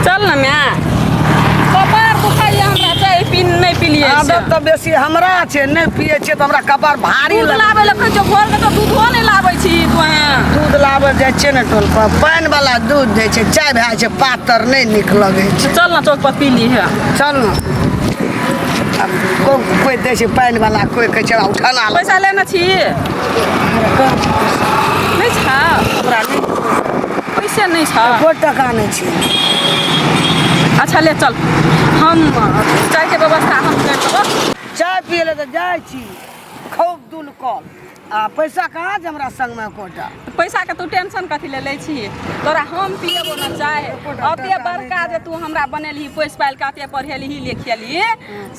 चल ना मैं कपार दुखाइए हमरा चाय पी नहीं पिलिए आदत तो बेसी हमरा छे नहीं पिए छे तो हमरा कपार भारी दूध लाबै ले जो घर में तो दूधो नहीं लाबै छी दूध लाबै जाय छे ने टोल पर पानी वाला दूध दे छे चाय भाई छे पातर नहीं निक लगे छे चल ना चौक पर पी ली है चल ना कोई दे छे पानी वाला कोई कहे छे उठाना पैसा लेना छी नहीं छा हमरा नहीं पैसा नहीं छा कोई टका नहीं छे अच्छा ले चल हम चाय के व्यवस्था हम कर देबो चाय पिए ले तो जाय छी खूब दूल कल आ पैसा कहाँ जे हमरा संग में कोटा पैसा के तू टेंशन कथी ले छी तोरा हम पिएबो ना चाय अते बड़का जे तू हमरा बनेलही पैस पाइल काते पढ़ेलही लिखेलही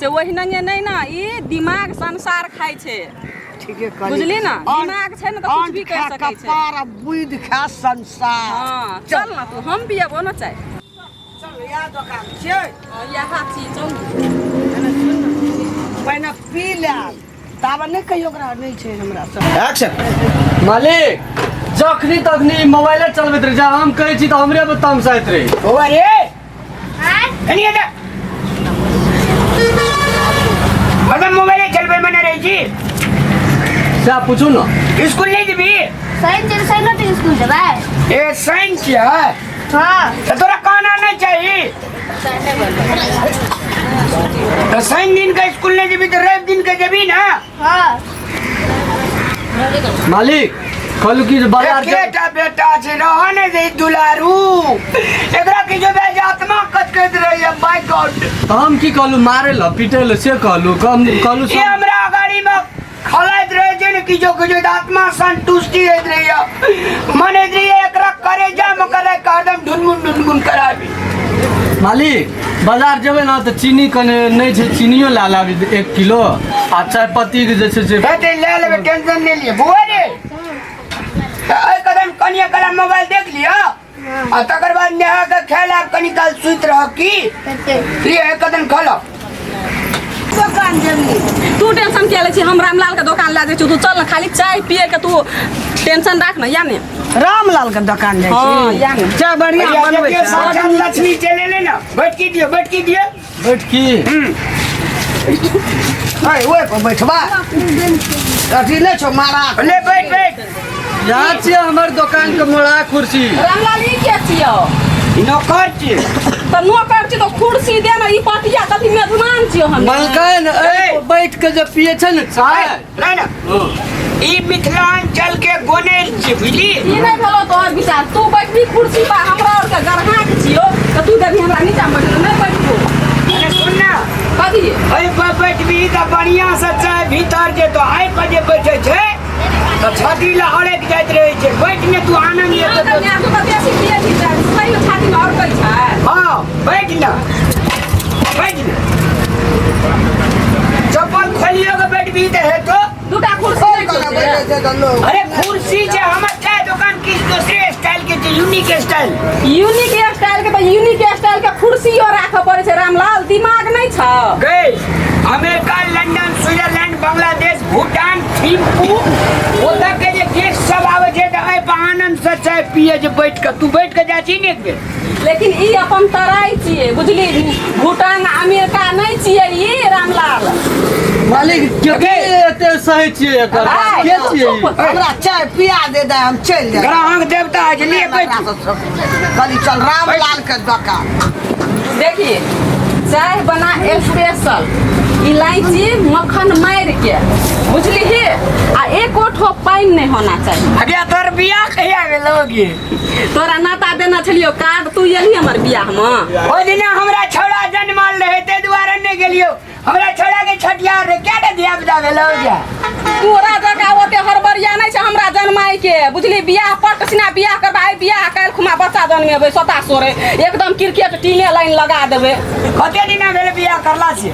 से वही नहीं ना ई दिमाग संसार खाइ छे ठीके कहली बुझली ना दिमाग छे ना तो कुछ भी कर सकै छे कपार बुध खा संसार हां चल ना तू हम पिएबो ना चाय चल या दुकान छे यहाँ छी चल पहिने पी ले ताबे नहीं कहियो ओकरा नहीं छे हमरा सब एक्शन मालिक जखनी तखनी मोबाइल चलबैत रहे जा हम कहै छी त हमरे पर तमसाइत रहे ओवा रे हां कनिया जा मतलब मोबाइल चलबे में नहीं रही जी जा पूछू ना स्कूल नहीं जेबी साइंस स्कूल जेबै ए साइंस है हां तो तोरा कहना नहीं चाहिए तो साइन दिन का स्कूल नहीं जेबी तो रवि दिन का जेबी ना हां मालिक कहलू कि बाजार के बेटा बेटा छे रहने दे दुलारू एकरा की जो बेज आत्मा कट कर रही है माय गॉड तो हम की कहलू मारे ल पीटे ल से कहलू कम कहलू ये हमरा गाड़ी में खलाइत रहे जे कि जो आत्मा संतुष्टि होइत रही है मन होइत रही है एकरा करे जा मकरे एकदम ढुनमुन कराबी मालिक बाजार जेबै ना तो चीनी कने नहीं छे चीनियो ला लाबी 1 किलो आ चाय पत्ती के जे छे से बेटे ले ले टेंशन नहीं लिए बुआ रे ए कदम कनिया कला मोबाइल देख लिया आ तकर बाद नेहा के खेला कनी काल सुत रह की ये कदम खला दुकान जमी तू टेंशन के ले छी हम रामलाल के दुकान ला दे छी तू चल ना खाली चाय पिए के तू टेंशन राख ना या ने रामलाल के दुकान जाय हां या ने चाय बढ़िया बनबै छै साजन लक्ष्मी चले ले ना बैठ दियो बैठ की हाय ओए पर बैठबा अथी ले छो मारा ले बैठ यहाँ छे हमर दुकान के मोड़ा कुर्सी रामलाल ई के छियो नौकर छी तो नौकर छी तो कुर्सी दे ना ई पटिया कथी मेहमान छियो हम मलकान ए बैठ के जब पिए छ न चाय ले ना ई मिथिलांचल के गोनेल छी बुझली ई नहीं भेलो तोहर विचार तू बैठबी कुर्सी पर हमरा और के गरहा के छियो तो तू देबी हमरा नीचा बैठ नहीं बैठबो अरे सुन ना कथी अरे बैठबी त बढ़िया से चाय भीतर जे तो आइ पर जे बैठे छै तो छाती ला हड़क जाइत रहे छै बैठ ने तू आनंद ले तो मैं तो बेसी पिए छी सही में छाती में और कई छै हां बैठ ना चप्पल खोलियो के बैठबी त है तो दूटा कुर्सी नहीं अरे कुर्सी जे हमर चाय दुकान किस दूसरे स्टाइल के छै यूनिक स्टाइल यूनिक स्टाइल के कुर्सी और राख पड़े छै रामलाल दिमाग नहीं छ गए America London Switzerland Bangladesh Bhutan Thimphu ओतऽ के जे गेस्ट सब आवे छै त ए पर आनंद से चाय पिए जे बैठ के तू बैठ के जाची ने एक बेर लेकिन ई अपन तराई छिए बुझली भूटान अमेरिका नहीं छिए ई रामलाल मालिक के एते सही छिए एकर के छिए हमरा चाय पिया दे हम चल जाए ग्राहक देवता है लिए बैठ कली चल रामलाल के दुकान देखिए चाय बना स्पेशल इलायची मक्खन मार के बुझली ही आ एक ठो पानी नहीं होना चाहिए अगे तोर बियाह कहिया गेलोगे तोरा नाता देना छलियो कार्ड तू यही हमर बियाह में ओइ दिन हमरा छोड़ा जन्मल रहे ते दुआरे नहीं गेलियो हमरा छोड़ा के छटिया रे केटा दिया बजा गेलोगे तोरा जगह ओते हरबरिया नहीं छै हमरा जन्माई के बुझली बियाह पटसिना बियाह करबाई बियाह काल खुमा बच्चा जन्मेबे 27 रे एकदम क्रिकेट टीमे लाइन लगा देबे कते दिन भेले बियाह करला से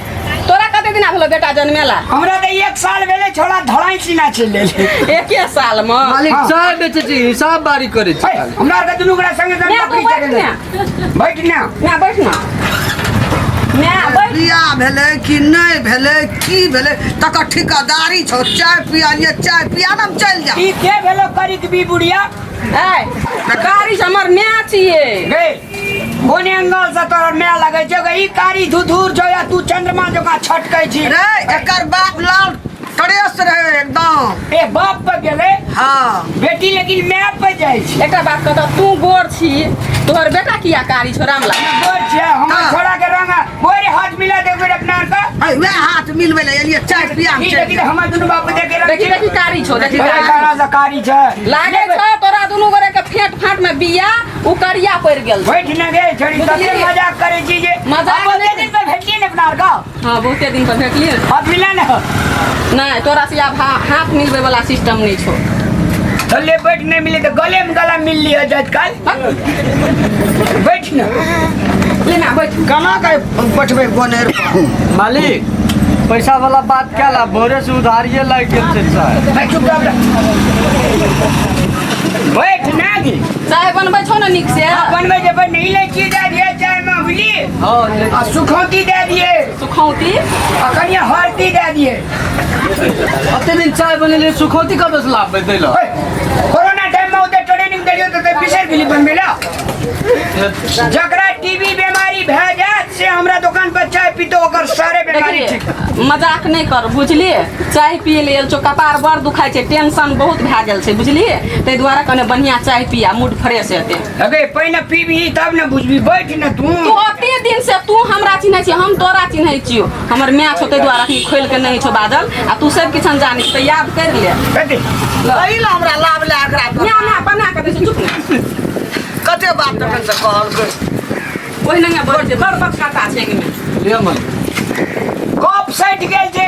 तोरा कते दिन भेलो बेटा जन्मेला हमरा त 1 साल भेले छोड़ा धड़ाई सीना चले एके साल में मालिक चाय बेचे छी हिसाब बारी करे छी हमरा के दुनु गोरा संगे संगे बैठ ना बैठ ना मैं बैठ ना मैं बैठ बियाह भेलै कि नहीं भेलै की भेलै तकर ठिकादारी छौ चाय पिया लिए चाय पिया ना चल जा ई के भेलो करी के बी बुढ़िया ए कारी से हमर माय छिए गे कोने अंगल से तोर मैं लगे छै ई कारी धुधुर छौ या तू चंद्रमा जका छटकै छी रे एकर बाप लाल टरेस रहे एकदम ए बाप पे गेले हाँ बेटी लेकिन मैं पे जाइ छी एकटा बात कह तू गोर छी तोहर बेटा किया कारी छौ रामला बोल छै हमर छोड़ा के रंग बोरे हाथ मिला दे बेर अपना का मैं हाथ मिलबे ले एलिए चाय पिया ई लेकिन हमर दुनु बाप देखे देखी देखी कारी छौ देखी कारी कारा से कारी छै लागे छ तोरा दुनु गोरे के फेट फाट में बिया उ करिया पड़ गेल बैठ न गे छोड़ी कते मजाक करे छी जे मजाक बहुते दिन पे भेटिए ने अपना का हां बहुते दिन पर भेटलिए हाथ मिला न नहीं तोरा से अब हाथ मिलबे वाला सिस्टम नहीं छो थल्ले बैठ नहीं मिले तो गले में गला मिल लिया जज काल बैठ न ले ना बैठ कना के पठबे गोनेर मालिक पैसा वाला बात क्या ला भोरे से उधारिये लग गेल छै चाय मैं चुप रह बैठ ना गे चाय बनबै छौ न निक से बनवे जे बन नहीं ले चीज दे दिए चाय में हुली हां आ सुखौती दे दिए सुखौती आ कनिया हरदी दे दिए अते दिन चाय बनेले सुखौती कब से लाभ दै ला कोरोना टाइम में उधर ट्रेनिंग देलियो तो बिसर गेली बनबेला जकरा टीबी बीमारी भए जात से हमरा दुकान पर चाय पीतो ओकर सारे बीमारी ठीक मजाक नहीं कर बुझलिए चाय पिए लेल जो कपार बड़ दुखाई छै टेंशन बहुत भए गेल छै बुझलिए तै दुआरे कने बढ़िया चाय पिया मूड फ्रेश हेतै अबे पहिने पीबी तब न बुझबी बैठ न तू तू ओते दिन से तू हमरा चिन्है छी हम तोरा चिन्है छियो हमर माय छौ तै दुआरे की खोल के नहीं छौ बादल आ तू सब किछन जानी त याद कर ले कथी एही ला हमरा लाभ ले एकरा ना ना बना के दे चुप ना कते बात तखन से कहल गई ओहि नंगे बोल छै बड़ बड़ खाता छै एमे ले मन कप सट गेल छै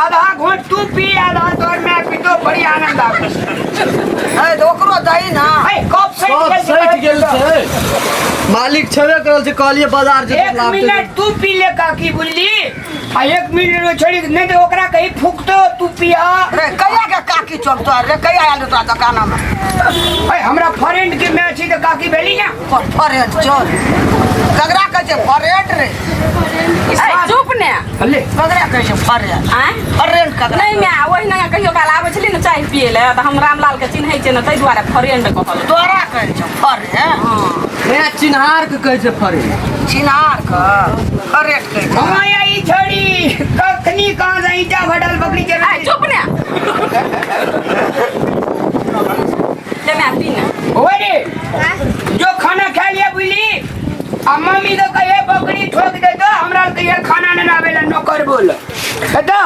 आधा घोट तू पी आधा तोर मैं पीतो बड़ी आनंद आवे है तो ओकरो दही ना है कप सट सब गेल सट गेल छै मालिक छबे करल छै कहलिए बाजार जे एक मिनट तू पी ले काकी बुझली आ एक मिनट में छोड़ी नहीं तो ओकरा कहीं फूकतो तू पिया रे कहिया के काकी चौकतो रे कहिया आलू तोरा दुकान में है हमरा फ्रेंड के मैच छी तो काकी भेली ना फरेट चल कगरा कह छै फरेट रे ए चुप ने ले कगरा कह छै फरेट आय फरेट कगरा नहीं मैं ओहि नंगे कहियो काल आबै छली न चाय पिए ले त हम रामलाल के चिन्है छै न तै दुआरे फ्रेंड कहल तोरा कह छै फरेट मैं चिन्हार के कहै छै फरे चिनार का फरेट कह छै हमाया ई छोड़ी कखनी कहां से ईटा भडल बकरी के ए चुप ने ले मैं पी ना ओरे जो खाना खा लिया बुली आ मम्मी तो कहे बकरी ठोक दे दो हमरा कहे खाना न आवेला नौकर बोल दो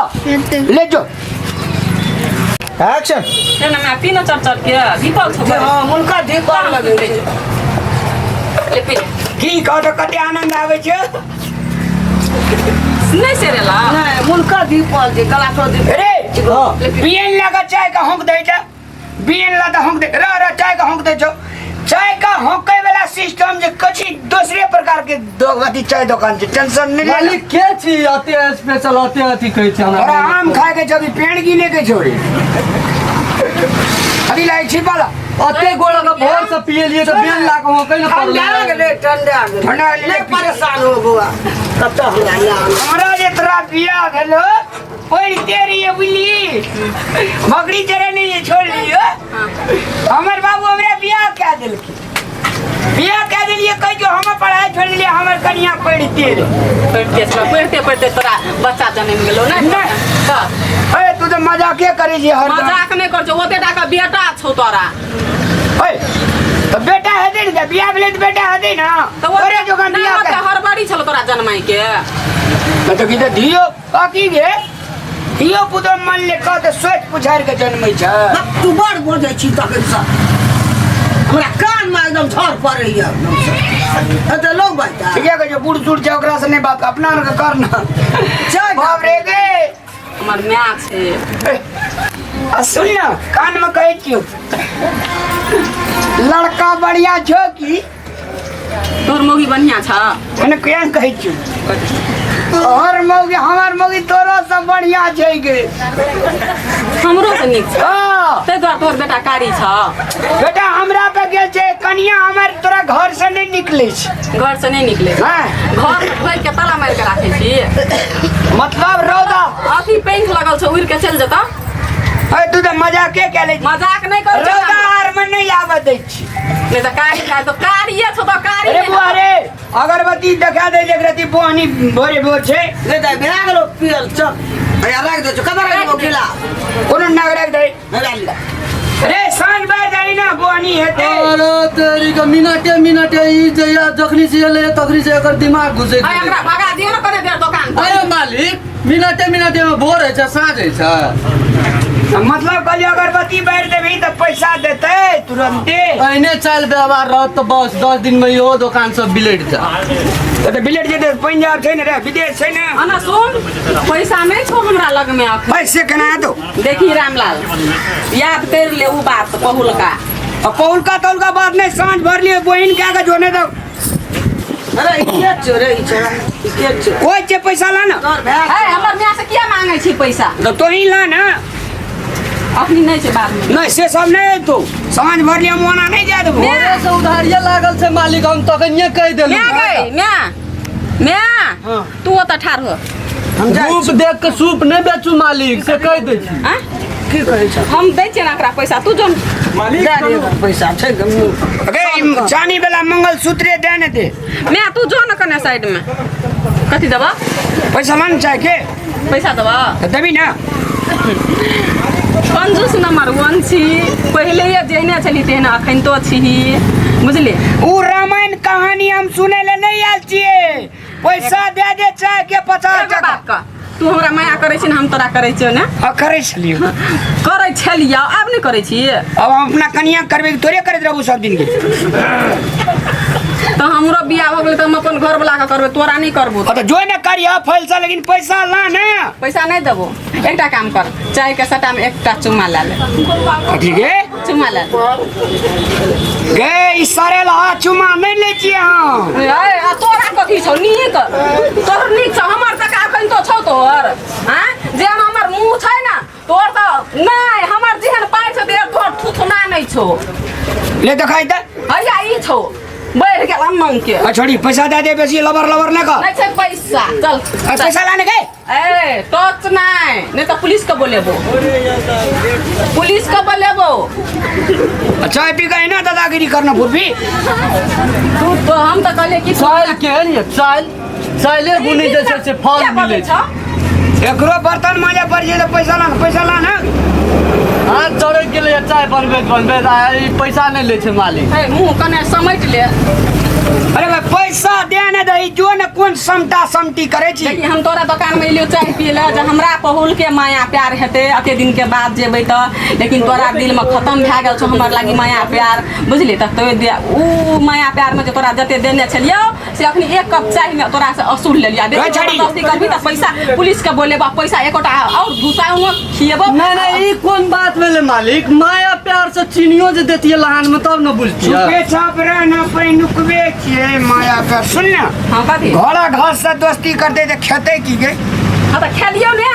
ले जो एक्शन ले ना मैं पी ना चढ़ के दीपक छौ हां मुनका दीपक लगे ले पी की कह तो कते आनंद आवे छै नहीं से रे ला नहीं मुनका दीपक जे गला तो दीप रे बियन लगा चाय का होंक दे जा बियन लगा होंक दे रा चाय का होंक दे जो चाय का होंके वाला सिस्टम जे कछि दूसरे प्रकार के अथी चाय दुकान छै टेंशन नहीं ले मालिक के छी अते स्पेशल अते अथी कहै छै और हमरा आम खाए के जब पेड़ गिने के छोड़ी अभी लाई छिपाला अते गोड़ा का भोर से पिए लिए तो बेन लाख हो कहीं ठंडा गेले ठंडा गेले ठंडा ले नहीं परेशान हो बुआ तब तो हमरा जे तोरा बिया भेलो ओइ तेरी ये बुली मगड़ी तेरे नहीं ये छोड़ लियो हमर बाबू हमरा बिया क्या देलकी बिया क्या दिलिए कह जो हम पढ़ाई छोड़ दिलिए हमर कन्या पढ़ते पढ़ते पढ़ते तोरा बच्चा जन्म गेलो ना अरे तू तो मजाके करे छी हर मजाक नहीं कर जो ओते टाका बेटा छौ तोरा ओए तो बेटा हेदे न बिया भेले तो बेटा हेदे ना तो ओरे जोगन बिया के हड़बड़ी छलो तोरा जन्माई के तो की तो धियो काकी गे धियो पुतो मन ले कह तो सोच पुछार के जन्मै छ तू बड़ बोझै छी तखन से हमरा कान में एकदम झड़ पड़ै है एते लोग बैठा ठीक है जो बूढ़ सूढ़ छै ओकरा से नहीं बात अपना के करना चाय बाप रे गे हमर माय छै आ सुन ना कान में कहै छियो लड़का बढ़िया छो की तोर मौगी बढ़िया छ कने केहन कहै छियो और मौगी हमार मौगी तोरो सब बढ़िया छै गे। हमरो से नीक छ हाँ ते द्वारा तोहर बेटा कारी छ। बेटा हमरा पे गेल छै कनिया हमर तोरा घर से नहीं निकले छै। घर से नहीं निकले हाँ। घर में खोल के ताला मार के राखे छी। मतलब रौदा अथी पेंट लगल छ उड़ के चल जता। अरे तू तो मजाके के ले मजाक नहीं कर रौदा आर में नहीं आवे दै छी। नहीं तो कारी का तो कारिये छ तो कारी। अरे बुआ रे अगरबत्ती देखा दे जगरती बोहनी भोरे भोर छै। ले जा भे गेलो पियल चल अरे रख दे कबर रख गिला कोनो नागरिक दे ले अरे सांझ बार जाई ना बोहनी हेते। अरे तेरी का मिनटे ई जया जखनी से ले तखनी से एकर दिमाग घुसे अरे हमरा भगा दियो ना करे देर दुकान पर। अरे मालिक मिनटे में भोर है छ साँझ है छ। मतलब कल अगरबत्ती बैठ देबी तो पैसा देते तुरंते। ऐने चल व्यवहार रह तो बस 10 दिन में यो दुकान सब बिलेट जा। तो बिलेट जे पंजाब छै न रे विदेश छै न। अना सुन पैसा नहीं छो हमरा लग में अखन। पैसे केना दो देखी रामलाल याद कर ले उ बात पहुल का। अब पौलका तौलका बात नहीं सांझ भर लिए बहन के आगे जोने दो। अरे के चोरे चोरा के चोरे कोई जे पैसा ला ना तोर भे ए हमर मियां से किया मांगे छी पैसा। तो तू ही ला ना। अखनी नहीं छै बाद में। नहीं से सब नहीं तो सांझ भर लिए मोना नहीं जा देबो। भोरे से उधारिया लागल छै मालिक हम तखनिए कह देलु। म्या गई म्या हाँ। तू ओत ठार हो। हम जा सूप देख के सूप नहीं बेचू मालिक से कह दे छी। हां की कहै छ हम दै छियै ना एकरा पैसा तू जो दे दे पैसा छै अरे चानी वाला मंगल सूत्र देने दे। म्या तू जो न कने साइड में कथी देबा पैसा मान चाहे के पैसा देबा। तो देबी ना। कंजूस नंबर 1 छी पहले ये जेहने छली तेहने अखन तो छी बुझली। उ रामायण कहानी हम सुने ले नहीं आल छिए। पैसा दे दे चाहे के 50 के टका बात का तू हमरा माया करे छी न हम तोरा करे छियो ना। करे छलियो। करे छलिया अब नहीं करे छी। अब हम अपना कनिया करबे के तोरे करत रहबू सब दिन के। तो हमरो बियाह हो गेल तो हम अपन घर वाला का करबे तोरा नहीं करबो। तो जो न करिया फैलसा लेकिन पैसा ला ना। पैसा नहीं देबो एकटा काम कर चाय के सटा में एकटा चुम्मा ला ले। ठीक है चुम्मा ला ले। गे ई सारे ला चुमा नहीं ले छिए हम। ए आ तोरा कथी छौ नीक तोर नीक छ हमर तक अखन तो छौ तोर। हां जेहन हमर मुंह छै ना तोर तो नहीं हमर जेहन पाइ छ देर तोर थुथना नहीं छौ। ले दिखाई दे हैया ई छौ बैठ गेल अम्मन के। छोड़ी पैसा दे दे बेसी लबर लबर ना कर। नहीं छै पैसा चल पैसा लाने गए ए टच नहीं तो पुलिस को बोलेबो पुलिस को बोलेबो। अच्छा पी गए ना दादागिरी करना फुरबी। तू तो हम तो कहले कि चाल के लिए चाले बुनी जैसे से फल मिले छै। एकरो बर्तन माजे पड़ जे तो पैसा ला ना। हां चढ़े के लिए चाय बनबे पैसा नहीं ले छै मालिक। ए मुंह कने समेट ले। अरे भाई पैसा देने दही जो न कौन समता समटी करे छी। देखी हम तोरा दुकान में एलियो चाय पिए ले जे हमरा पहुल के माया प्यार हेते अते दिन के बाद जेबै त लेकिन तोरा दिल में खत्म भए गेल छौ हमर लागी माया प्यार बुझली। त तो दे उ माया प्यार में जे तोरा जते देने छलियो से अखनी एक कप चाय में तोरा से असूल ले लिया। देख जबरदस्ती करबी त पैसा पुलिस के बोलेबा पैसा एकोटा और घुसाऊ खिएबो। नहीं ई कौन बात भेले मालिक माया प्यार से चीनियो जे देतिए लहान में तब न बुझतिए। चुपे चाप रह ना पैनुकबे छिए माया प्यार सुन ना। हां कथी घोड़ा घास से दोस्ती करते तो खेते की गे। हां त खेलियो ने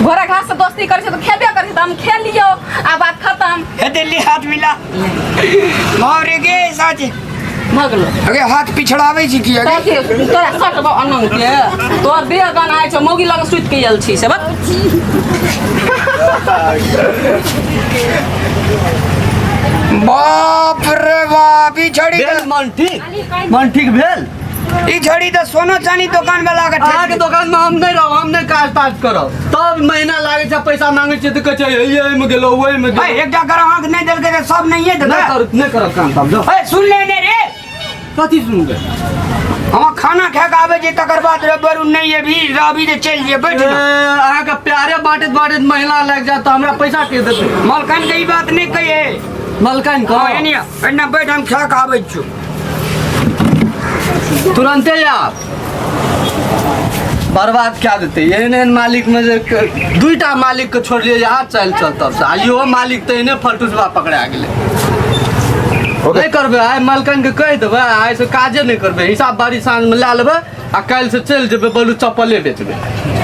घोड़ा घास से दोस्ती करे तो खेबे करे त हम खेलियो आ बात खत्म। हेते ले हाथ मिला मारे गे साचे भगलो अगे हाथ पिछड़ावे छी की अगे। ताकि तोरा सट बा अनंग के तोर देह गन आइ छ मौगी लग सुत के आयल छी से बत। बाप रे बाप ई छड़ी भेल मन ठीक भेल। ई छड़ी तो सोना चांदी दुकान वाला का अहाँ के दुकान में हम नहीं रहब हम नहीं काज ताज करब तब महीना लागे छै पैसा मांगे छै त कह छै ये में गेलो ओए में भाई एक जगह आंख नहीं देल के सब नहीं है नहीं करब काम तब जो। ए सुन ले ने रे कथी सुनबे हम खाना खा के आवे जे तकर बाद रबरू नहीं है भी राबी जे चल जे बैठ ना। अहाँ के प्यारे बाटे महीना लग जात त हमरा पैसा के देते। मलकन के ई बात नहीं कहिए मलकान हां को एनिया एना बैठ हम खा के आवे छु तुरंते आप बर्बाद क्या देते एहन मालिक में जे दुईटा मालिक के छोड़लिए यहाँ चल तब से आइयो मालिक तो इन्हें फलटूसबा पकड़ा गेले। नहीं करबे आइ मालकन के कह देबै आइ से काजे नहीं करबे हिसाब बारी साँझ में ला लेबै आ काल्हि से चलि जेबै बोलू चप्पले बेचबै